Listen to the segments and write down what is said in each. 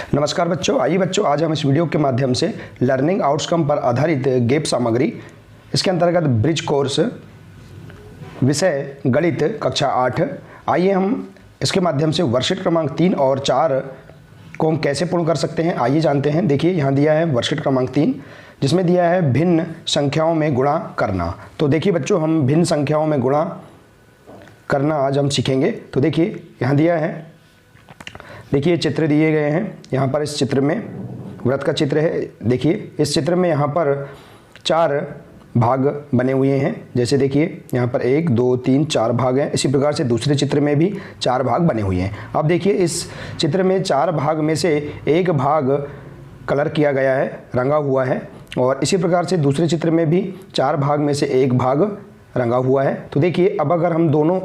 नमस्कार बच्चों, आइए बच्चों आज हम इस वीडियो के माध्यम से लर्निंग आउटकम पर आधारित गेप सामग्री इसके अंतर्गत ब्रिज कोर्स विषय गणित कक्षा 8। आइए हम इसके माध्यम से वर्कशीट क्रमांक 3 और 4 को हम कैसे पूर्ण कर सकते हैं, आइए जानते हैं। देखिए यहाँ दिया है वर्कशीट क्रमांक 3 जिसमें दिया है भिन्न संख्याओं में गुणा करना। तो देखिए बच्चों, हम भिन्न संख्याओं में गुणा करना आज हम सीखेंगे। तो देखिए यहाँ दिया है, देखिए चित्र दिए गए हैं। यहाँ पर इस चित्र में वृत्त का चित्र है। देखिए इस चित्र में यहाँ पर 4 भाग बने हुए हैं। जैसे देखिए यहाँ पर 1 2 3 4 भाग हैं। इसी प्रकार से दूसरे चित्र में भी 4 भाग बने हुए हैं। अब देखिए इस चित्र में 4 भाग में से एक भाग कलर किया गया है, रंगा हुआ है, और इसी प्रकार से दूसरे चित्र में भी 4 भाग में से एक भाग रंगा हुआ है। तो देखिए अब अगर हम दोनों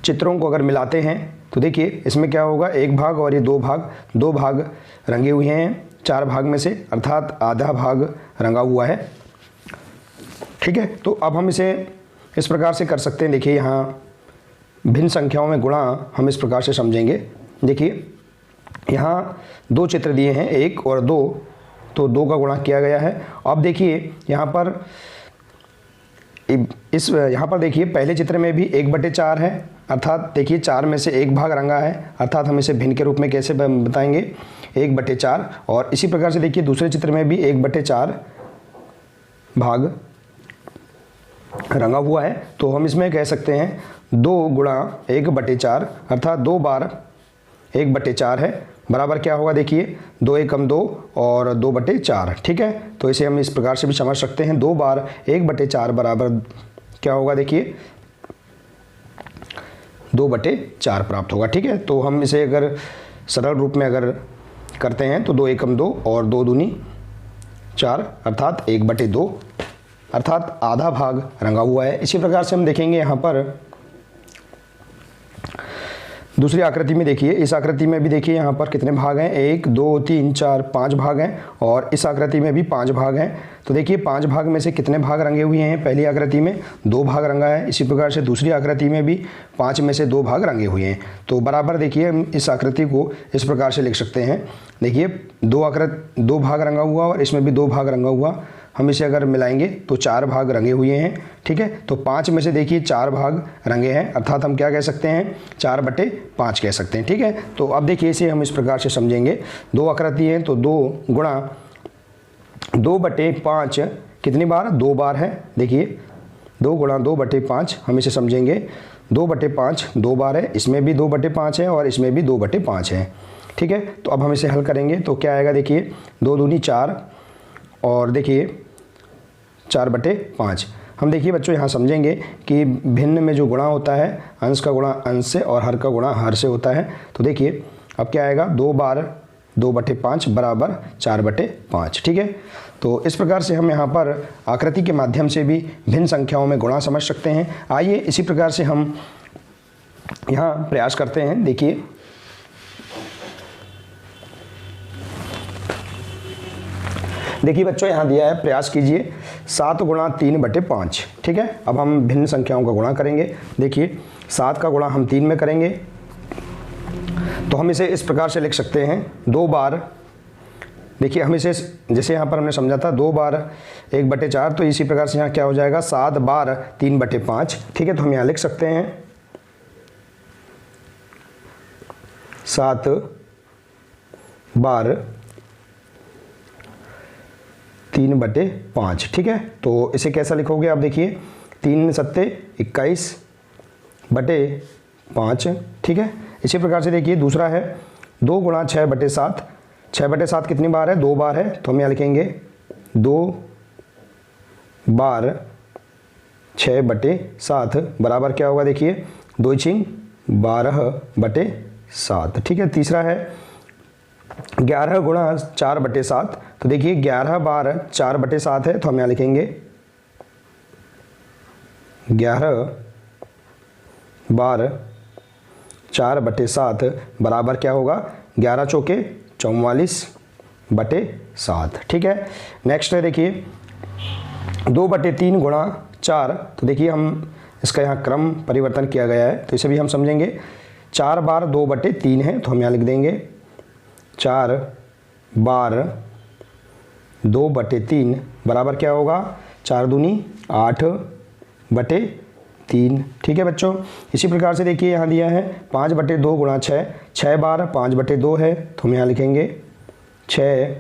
चित्रों को अगर मिलाते हैं तो देखिए इसमें क्या होगा, एक भाग और ये दो भाग रंगे हुए हैं 4 भाग में से, अर्थात आधा भाग रंगा हुआ है। ठीक है, तो अब हम इसे इस प्रकार से कर सकते हैं। देखिए यहाँ भिन्न संख्याओं में गुणा हम इस प्रकार से समझेंगे। देखिए यहाँ 2 चित्र दिए हैं, 1 और 2, तो 2 का गुणा किया गया है। अब देखिए यहाँ पर देखिए पहले चित्र में भी 1/4 है, अर्थात देखिए 4 में से एक भाग रंगा है, अर्थात हम इसे भिन्न के रूप में कैसे बताएंगे, 1/4। और इसी प्रकार से देखिए दूसरे चित्र में भी 1/4 भाग रंगा हुआ है। तो हम इसमें कह सकते हैं 2 गुणा 1/4, अर्थात 2 बार 1/4 है, बराबर क्या होगा, देखिए 2 एकम 2 और 2/4। ठीक है, तो इसे हम इस प्रकार से भी समझ सकते हैं, 2 बार 1/4 बराबर क्या होगा, देखिए 2/4 प्राप्त होगा। ठीक है, तो हम इसे अगर सरल रूप में अगर करते हैं तो 2 एकम 2 और 2 दूनी 4, अर्थात 1/2, अर्थात आधा भाग रंगा हुआ है। इसी प्रकार से हम देखेंगे यहाँ पर दूसरी आकृति में। देखिए इस आकृति में भी देखिए यहाँ पर कितने भाग हैं, 1 2 3 4 5 भाग हैं, और इस आकृति में भी 5 भाग हैं। तो देखिए 5 भाग में से कितने भाग रंगे हुए हैं, पहली आकृति में 2 भाग रंगा है, इसी प्रकार से दूसरी आकृति में भी 5 में से 2 भाग रंगे हुए हैं। तो बराबर देखिए हम इस आकृति को इस प्रकार से लिख सकते हैं। देखिए 2 भाग रंगा हुआ और इसमें भी 2 भाग रंगा हुआ, हम इसे अगर मिलाएंगे तो 4 भाग रंगे हुए हैं। ठीक है, तो 5 में से देखिए 4 भाग रंगे हैं, अर्थात हम क्या कह सकते हैं, 4/5 कह सकते हैं। ठीक है, तो अब देखिए इसे हम इस प्रकार से समझेंगे। 2 आकृति है तो 2 गुणा 2/5 कितनी बार, 2 बार है। देखिए 2 गुणा 2/5 हम इसे समझेंगे, 2/5 2 बार है, इसमें भी 2/5 है और इसमें भी 2/5 है। ठीक है, तो अब हम इसे हल करेंगे तो क्या आएगा, देखिए 2 दूनी 4 और देखिए 4/5। हम देखिए बच्चों यहाँ समझेंगे कि भिन्न में जो गुणा होता है, अंश का गुणा अंश से और हर का गुणा हर से होता है। तो देखिए अब क्या आएगा, 2 बार 2/5 बराबर 4/5। ठीक है, तो इस प्रकार से हम यहाँ पर आकृति के माध्यम से भी भिन्न संख्याओं में गुणा समझ सकते हैं। आइए इसी प्रकार से हम यहाँ प्रयास करते हैं। देखिए बच्चों यहाँ दिया है, प्रयास कीजिए 7 गुणा 3/5। ठीक है, अब हम भिन्न संख्याओं का गुणा करेंगे। देखिए 7 का गुणा हम 3 में करेंगे तो हम इसे इस प्रकार से लिख सकते हैं, 2 बार, देखिए हम इसे जैसे यहाँ पर हमने समझा था 2 बार 1/4, तो इसी प्रकार से यहाँ क्या हो जाएगा, 7 बार 3/5। ठीक है, तो हम यहाँ लिख सकते हैं 7 बार 3/5। ठीक है, तो इसे कैसा लिखोगे आप, देखिए 3 7 21/5। ठीक है, इसी प्रकार से देखिए दूसरा है 2 गुणा 6/7। 6/7 कितनी बार है, 2 बार है, तो हम यहाँ लिखेंगे 2 बार 6/7 बराबर क्या होगा, देखिए 2 × 12/7। ठीक है, तीसरा है 11 गुणा 4/7। तो देखिए 11 बार 4/7 है, तो हम यहाँ लिखेंगे 11 बार 4/7 बराबर क्या होगा, 11 चौके 44/7। ठीक है, नेक्स्ट है देखिए 2/3 गुणा 4। तो देखिए हम इसका यहाँ क्रम परिवर्तन किया गया है, तो इसे भी हम समझेंगे। 4 बार 2/3 है, तो हम यहाँ लिख देंगे 4 बार 2/3 बराबर क्या होगा, 4 दूनी 8/3। ठीक है बच्चों, इसी प्रकार से देखिए यहाँ दिया है 5/2 गुणा 6, 6 बार 5/2 है तो हम यहाँ लिखेंगे 6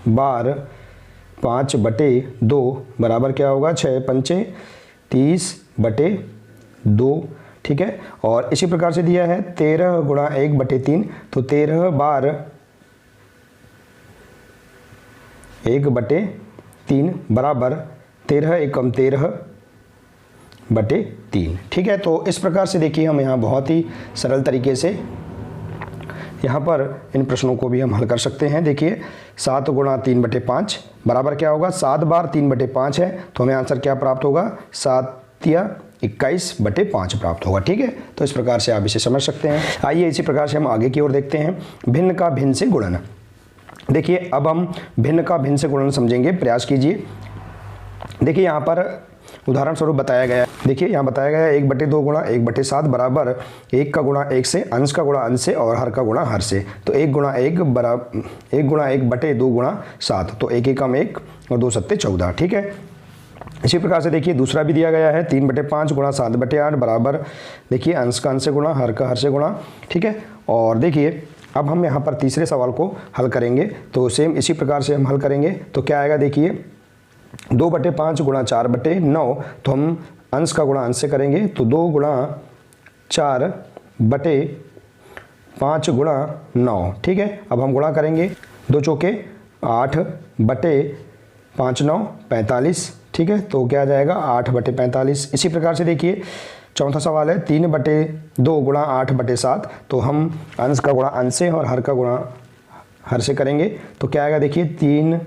बार 5/2 बराबर क्या होगा, 6 पंचे 30/2। ठीक है, और इसी प्रकार से दिया है 13 गुणा 1/3, तो 13 बार 1/3 बराबर 13 एकम 13/3। ठीक है, तो इस प्रकार से देखिए हम यहाँ बहुत ही सरल तरीके से यहाँ पर इन प्रश्नों को भी हम हल कर सकते हैं। देखिए 7 गुणा 3/5 बराबर क्या होगा, 7 बार 3/5 है तो हमें आंसर क्या प्राप्त होगा, 7 या 21/5 प्राप्त होगा। ठीक है, तो इस प्रकार से आप इसे समझ सकते हैं। आइए इसी प्रकार से हम आगे की ओर देखते हैं, भिन्न का भिन्न से गुणन। देखिए अब हम भिन्न का भिन्न से गुणन समझेंगे, प्रयास कीजिए। देखिए यहाँ पर उदाहरण स्वरूप बताया गया है, देखिए यहाँ बताया गया है 1/2 गुणा 1/7 बराबर 1 का गुणा 1 से, अंश का गुणा अंश से और हर का गुणा हर से। तो 1 गुणा 1 बराबर 1 गुणा 1/2 गुणा 7, तो 1 एकम 1 और 2 सत्ते 14। ठीक है, इसी प्रकार से देखिए दूसरा भी दिया गया है 3/5 गुणा 7/8 बराबर, देखिए अंश का अंश से गुणा हर का हर से गुणा। ठीक है, और देखिए अब हम यहाँ पर तीसरे सवाल को हल करेंगे, तो सेम इसी प्रकार से हम हल करेंगे। तो क्या आएगा, देखिए 2/5 गुणा 4/9, तो हम अंश का गुणा अंश से करेंगे, तो 2 गुणा 4/5 गुणा 9। ठीक है, अब हम गुणा करेंगे, 2 चौके 8/5 9 45। ठीक है, तो क्या आ जाएगा 8/45। इसी प्रकार से देखिए चौथा सवाल है 3/2 गुणा 8/7, तो हम अंश का गुणा अंश से और हर का गुणा हर से करेंगे, तो क्या आएगा, देखिए 3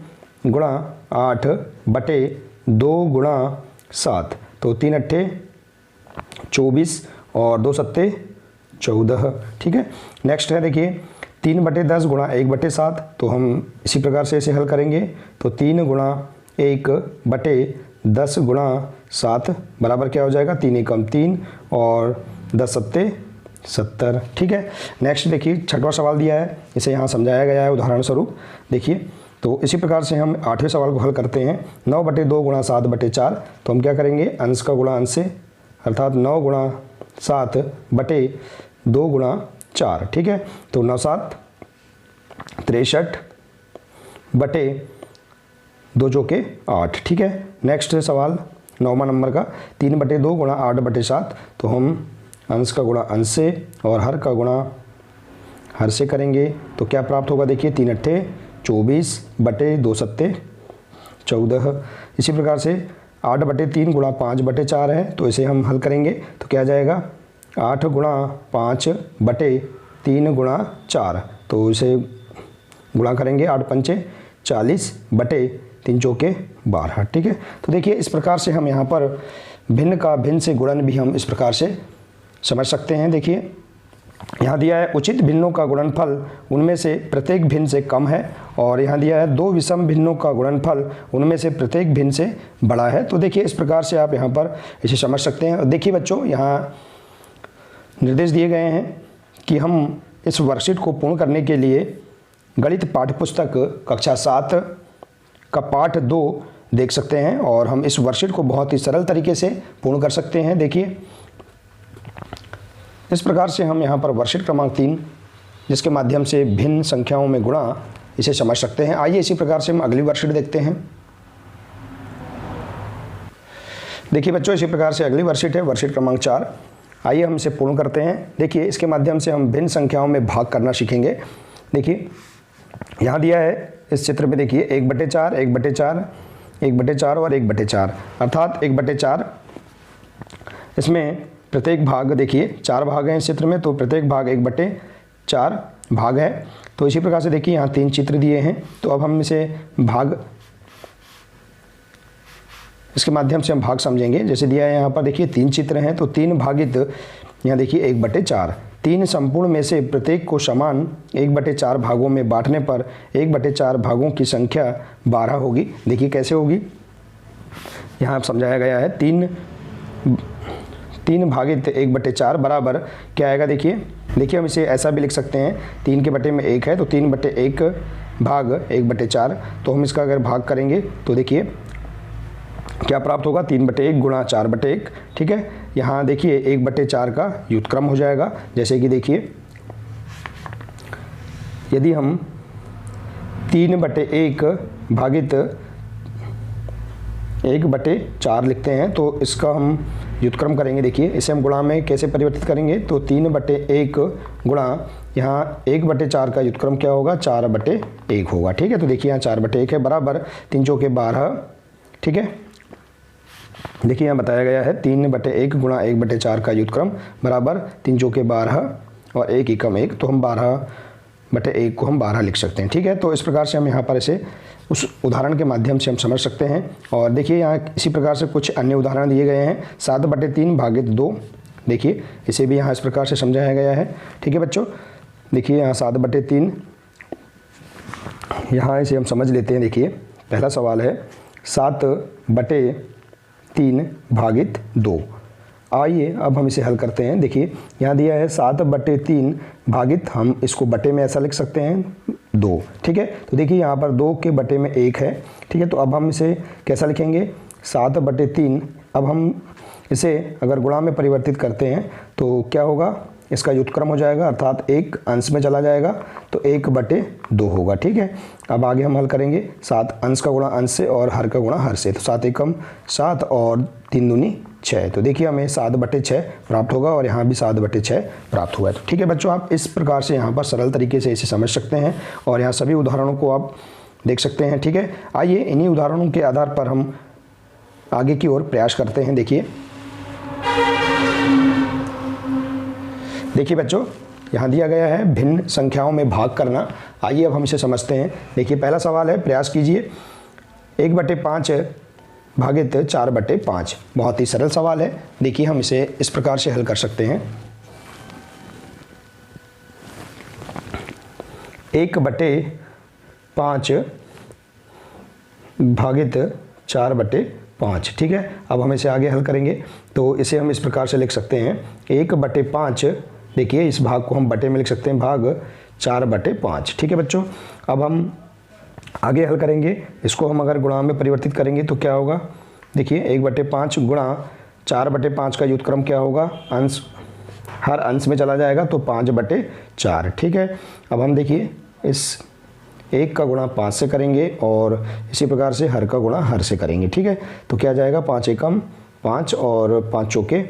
गुणा 8/2 गुणा 7, तो 3 अट्ठे 24 और 2 सत्ते 14। ठीक है, नेक्स्ट है देखिए 3/10 गुणा 1/7, तो हम इसी प्रकार से इसे हल करेंगे, तो 3 गुणा 1/10 गुणा 7 बराबर क्या हो जाएगा, 3 एकम 3 और 10 सत्ते 70। ठीक है, नेक्स्ट देखिए छठवां सवाल दिया है, इसे यहाँ समझाया गया है उदाहरण स्वरूप। देखिए तो इसी प्रकार से हम 8वें सवाल को हल करते हैं, 9/2 गुणा 7/4, तो हम क्या करेंगे, अंश का गुणा अंश से, अर्थात 9 गुणा 7/2 गुणा 4। ठीक है, तो 9 7 63/2 चौके 8। ठीक है, नेक्स्ट सवाल 9वां नंबर का 3/2 गुणा 8/7, तो हम अंश का गुणा अंश से और हर का गुणा हर से करेंगे, तो क्या प्राप्त होगा, देखिए 3 अट्ठे 24/2 सत्ते 14। इसी प्रकार से 8/3 गुणा 5/4 है, तो इसे हम हल करेंगे, तो क्या जाएगा 8 गुणा 5/3 गुणा 4, तो इसे गुणा करेंगे 8 पंचे 40/3 चौके 12। ठीक है, तो देखिए इस प्रकार से हम यहाँ पर भिन्न का भिन्न से गुणन भी हम इस प्रकार से समझ सकते हैं। देखिए यहाँ दिया है उचित भिन्नों का गुणनफल उनमें से प्रत्येक भिन्न से कम है, और यहाँ दिया है 2 विषम भिन्नों का गुणनफल उनमें से प्रत्येक भिन्न से बड़ा है। तो देखिए इस प्रकार से आप यहाँ पर इसे समझ सकते हैं। देखिए बच्चों, यहाँ निर्देश दिए गए हैं कि हम इस वर्कशीट को पूर्ण करने के लिए गणित पाठ्यपुस्तक कक्षा 7 का पाठ 2 देख सकते हैं, और हम इस वर्कशीट को बहुत ही सरल तरीके से पूर्ण कर सकते हैं। देखिए इस प्रकार से हम यहाँ पर वर्कशीट क्रमांक 3 जिसके माध्यम से भिन्न संख्याओं में गुणा, इसे समझ सकते हैं। आइए इसी प्रकार से हम अगली वर्कशीट देखते हैं। देखिए बच्चों, इसी प्रकार से अगली वर्कशीट है वर्कशीट क्रमांक 4। आइए हम इसे पूर्ण करते हैं। देखिए इसके माध्यम से हम भिन्न संख्याओं में भाग करना सीखेंगे। देखिए यहाँ दिया है इस चित्र में, देखिए 1/4 1/4 1/4 और 1/4, अर्थात 1/4 इसमें प्रत्येक भाग, देखिए 4 भाग हैं इस चित्र में, तो प्रत्येक भाग 1/4 भाग है। तो इसी प्रकार से देखिए यहाँ 3 चित्र दिए हैं, तो अब हम इसे भाग, इसके माध्यम से हम भाग समझेंगे। जैसे दिया है यहाँ पर, देखिए 3 चित्र हैं, तो 3 भागित यहाँ देखिए 1/4, 3 संपूर्ण में से प्रत्येक को समान 1/4 भागों में बांटने पर 1/4 भागों की संख्या 12 होगी। देखिए कैसे होगी, यहाँ समझाया गया है 3 भागित 1/4 बराबर क्या आएगा, देखिए देखिए हम इसे ऐसा भी लिख सकते हैं, 3 के बटे में 1 है तो 3 बटे 1 भाग 1 बटे 4। तो हम इसका अगर भाग करेंगे तो देखिए क्या प्राप्त होगा, 3 बटे 1 गुणा 4 बटे 1। ठीक है, यहाँ देखिए 1 बटे 4 का व्युत्क्रम हो जाएगा। जैसे कि देखिए यदि हम 3 बटे 1 भागित 1 बटे 4 लिखते हैं तो इसका हम व्युत्क्रम करेंगे। देखिए इसे हम गुणा में कैसे परिवर्तित करेंगे, तो 3 बटे 1 गुणा यहाँ 1 बटे 4 का व्युत्क्रम क्या होगा, 4 बटे 1 होगा। ठीक है, तो देखिए यहाँ 4 बटे 1 है बराबर 3 चौके 12। ठीक है, देखिए यहाँ बताया गया है 3 बटे 1 गुणा 1 बटे 4 का व्युत्क्रम बराबर 3 चौके 12 और 1 एकम 1, तो हम 12 बटे 1 को हम 12 लिख सकते हैं। ठीक है, तो इस प्रकार से हम यहाँ पर इसे उस उदाहरण के माध्यम से हम समझ सकते हैं। और देखिए यहाँ इसी प्रकार से कुछ अन्य उदाहरण दिए गए हैं। 7 बटे 3 भागित 2, देखिए इसे भी यहाँ इस प्रकार से समझाया गया है। ठीक है बच्चों, देखिए यहाँ 7 बटे 3, यहाँ इसे हम समझ लेते हैं। देखिए पहला सवाल है 7 बटे 3 भागित 2। आइए अब हम इसे हल करते हैं। देखिए यहाँ दिया है 7 बटे 3 भागित, हम इसको बटे में ऐसा लिख सकते हैं 2। ठीक है, तो देखिए यहाँ पर 2 के बटे में 1 है। ठीक है, तो अब हम इसे कैसा लिखेंगे, 7 बटे 3। अब हम इसे अगर गुणा में परिवर्तित करते हैं तो क्या होगा, इसका व्युत्क्रम हो जाएगा, अर्थात 1 अंश में चला जाएगा तो 1 बटे 2 होगा। ठीक है, अब आगे हम हल करेंगे। 7 अंश का गुणा अंश से और हर का गुणा हर से, तो 7 एकम 7 और 3 दूनी 6। तो देखिए हमें 7 बटे 6 प्राप्त होगा और यहाँ भी 7 बटे 6 प्राप्त हुआ है। तो ठीक है बच्चों, आप इस प्रकार से यहाँ पर सरल तरीके से इसे समझ सकते हैं और यहाँ सभी उदाहरणों को आप देख सकते हैं। ठीक है, आइए इन्हीं उदाहरणों के आधार पर हम आगे की ओर प्रयास करते हैं। देखिए बच्चों, यहाँ दिया गया है भिन्न संख्याओं में भाग करना। आइए अब हम इसे समझते हैं। देखिए पहला सवाल है, प्रयास कीजिए 1 बटे 5 भागित 4 बटे 5। बहुत ही सरल सवाल है। देखिए हम इसे इस प्रकार से हल कर सकते हैं। 1 बटे 5 भागित 4 बटे 5। ठीक है, अब हम इसे आगे हल करेंगे तो इसे हम इस प्रकार से लिख सकते हैं 1 बटे 5। देखिए इस भाग को हम बटे में लिख सकते हैं, भाग 4 बटे 5। ठीक है बच्चों, अब हम आगे हल करेंगे। इसको हम अगर गुणा में परिवर्तित करेंगे तो क्या होगा, देखिए 1 बटे 5 गुणा 4 बटे 5 का व्युत्क्रम क्या होगा, अंश हर अंश में चला जाएगा तो 5 बटे 4। ठीक है, अब हम देखिए इस 1 का गुणा 5 से करेंगे और इसी प्रकार से हर का गुणा हर से करेंगे। ठीक है, तो क्या जाएगा, 5 एकम 5 और 5 चौके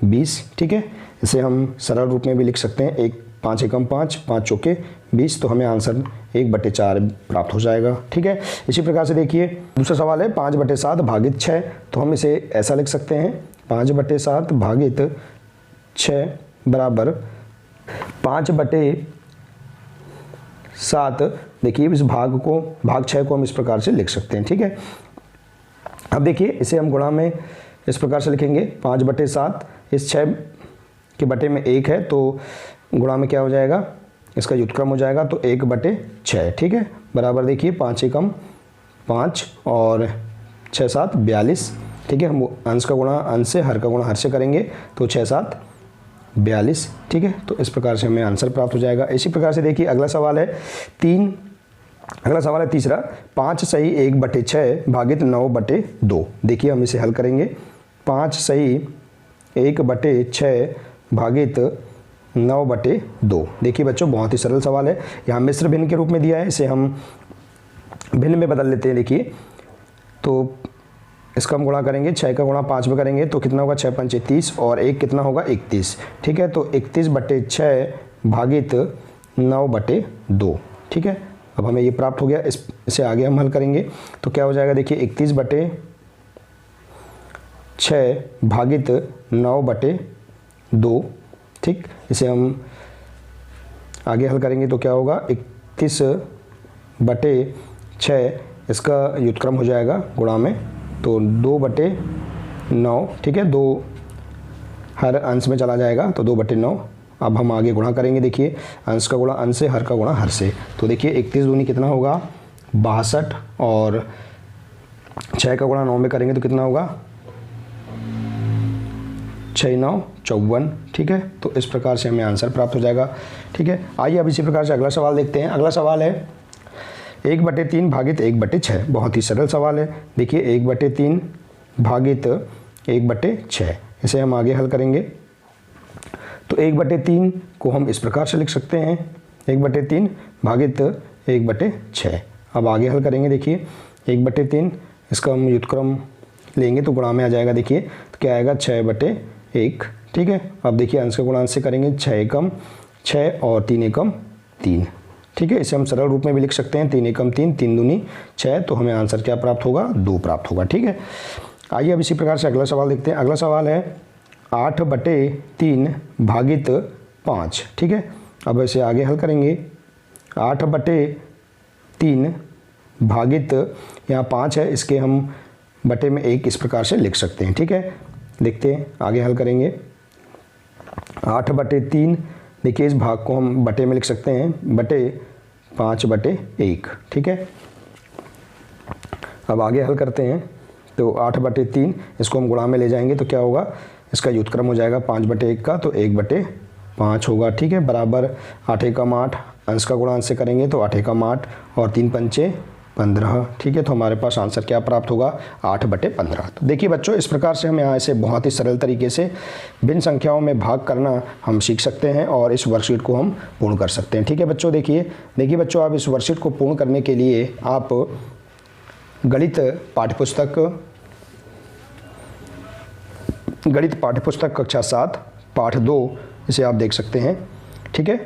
20। ठीक है, इसे हम सरल रूप में भी लिख सकते हैं, 5 एकम 5, 5 चौके 20, तो हमें आंसर 1 बटे 4 प्राप्त हो जाएगा। ठीक है, इसी प्रकार से देखिए दूसरा सवाल है 5 बटे 7 भागित 6। तो हम इसे ऐसा लिख सकते हैं, 5 बटे 7 भागित 6 बराबर 5 बटे 7। देखिए इस भाग 6 को हम इस प्रकार से लिख सकते हैं। ठीक है, अब देखिए इसे हम गुणा में इस प्रकार से लिखेंगे, 5 बटे 7, इस 6 के बटे में 1 है तो गुणा में क्या हो जाएगा, इसका व्युत्क्रम हो जाएगा तो 1 बटे 6। ठीक है, बराबर देखिए 5 एकम 5 और 6 7 42। ठीक है, हम अंश का गुणा अंश से, हर का गुणा हर से करेंगे तो 6 7 42। ठीक है, तो इस प्रकार से हमें आंसर प्राप्त हो जाएगा। इसी प्रकार से देखिए अगला सवाल है तीसरा, 5 सही 1 बटे 6 भागित 9 बटे 2। देखिए हम इसे हल करेंगे, 5 सही 1 बटे 6 भागित 9 बटे 2। देखिए बच्चों बहुत ही सरल सवाल है। यहाँ मिश्र भिन्न के रूप में दिया है, इसे हम भिन्न में बदल लेते हैं। देखिए तो इसका हम गुणा करेंगे, 6 का गुणा 5 में करेंगे तो कितना होगा, 6 पंचे 30 और 1 कितना होगा, 31। ठीक है, तो 31 बटे 6 भागित 9 बटे 2। ठीक है, अब हमें ये प्राप्त हो गया। इसे आगे हम हल करेंगे तो क्या हो जाएगा, देखिए 31 बटे 6 भागित 9 बटे 2। ठीक, इसे हम आगे हल करेंगे तो क्या होगा, 31 बटे 6, इसका व्युत्क्रम हो जाएगा गुणा में तो 2 बटे 9। ठीक है, 2 हर अंश में चला जाएगा तो 2 बटे 9। अब हम आगे गुणा करेंगे, देखिए अंश का गुणा अंश से, हर का गुणा हर से, तो देखिए 31 दूनी कितना होगा, 62 और 6 का गुणा 9 में करेंगे तो कितना होगा, 6 9 54, ठीक है। तो इस प्रकार से हमें आंसर प्राप्त हो जाएगा, ठीक है। आइए अब इसी प्रकार से अगला सवाल देखते हैं। अगला सवाल है 1/3 भागित 1/6। बहुत ही सरल सवाल है। देखिए 1/3 भागित 1/6, इसे हम आगे हल करेंगे। तो 1/3 को हम इस प्रकार से लिख सकते हैं, 1/3 भागित 1/6। अब आगे हल करेंगे। देखिए 1/3 इसका हम व्युत्क्रम लेंगे तो गुणा में आ जाएगा। देखिए तो क्या आएगा 6/1, ठीक है। अब देखिए अंश का गुणांश से करेंगे, 6 एकम 6 और 3 एकम 3, ठीक है। इसे हम सरल रूप में भी लिख सकते हैं, 3 एकम 3, 3 दूनी 6, तो हमें आंसर क्या प्राप्त होगा, 2 प्राप्त होगा, ठीक है। आइए अब इसी प्रकार से अगला सवाल देखते हैं। अगला सवाल है 8/3 भागित 5, ठीक है। अब इसे आगे हल करेंगे। 8/3 भागित यहाँ 5 है, इसके हम बटे में 1 इस प्रकार से लिख सकते हैं, ठीक है। देखते हैं आगे हल करेंगे। 8/3, देखिए इस भाग को हम बटे में लिख सकते हैं, बटे 5/1, ठीक है। अब आगे हल करते हैं। तो 8/3 इसको हम गुणा में ले जाएंगे तो क्या होगा, इसका व्युत्क्रम हो जाएगा 5/1 का, तो 1/5 होगा, ठीक है। बराबर 8 एकम 8, अंश का गुणांश से करेंगे तो 8 एकम 8 और 3 पंचे 15, ठीक है। तो हमारे पास आंसर क्या प्राप्त होगा, 8/15। तो देखिए बच्चों, इस प्रकार से हम यहाँ से बहुत ही सरल तरीके से भिन्न संख्याओं में भाग करना हम सीख सकते हैं और इस वर्कशीट को हम पूर्ण कर सकते हैं, ठीक है बच्चों। देखिए बच्चों, आप इस वर्कशीट को पूर्ण करने के लिए आप गणित पाठ्यपुस्तक कक्षा 7 पाठ 2 इसे आप देख सकते हैं, ठीक है।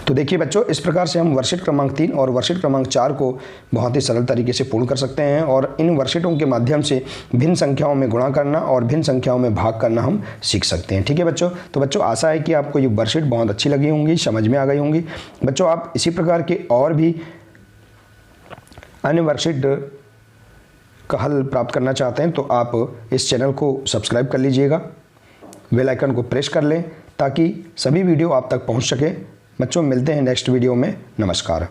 तो देखिए बच्चों, इस प्रकार से हम वर्कशीट क्रमांक 3 और वर्कशीट क्रमांक 4 को बहुत ही सरल तरीके से पूर्ण कर सकते हैं और इन वर्कशीटों के माध्यम से भिन्न संख्याओं में गुणा करना और भिन्न संख्याओं में भाग करना हम सीख सकते हैं, ठीक है बच्चों। तो बच्चों, आशा है कि आपको ये वर्कशीट बहुत अच्छी लगी होंगी, समझ में आ गई होंगी। बच्चों, आप इसी प्रकार के और भी अन्य वर्कशीट का हल प्राप्त करना चाहते हैं तो आप इस चैनल को सब्सक्राइब कर लीजिएगा, बेल आइकन को प्रेस कर लें ताकि सभी वीडियो आप तक पहुंच सके। बच्चों, मिलते हैं नेक्स्ट वीडियो में। नमस्कार।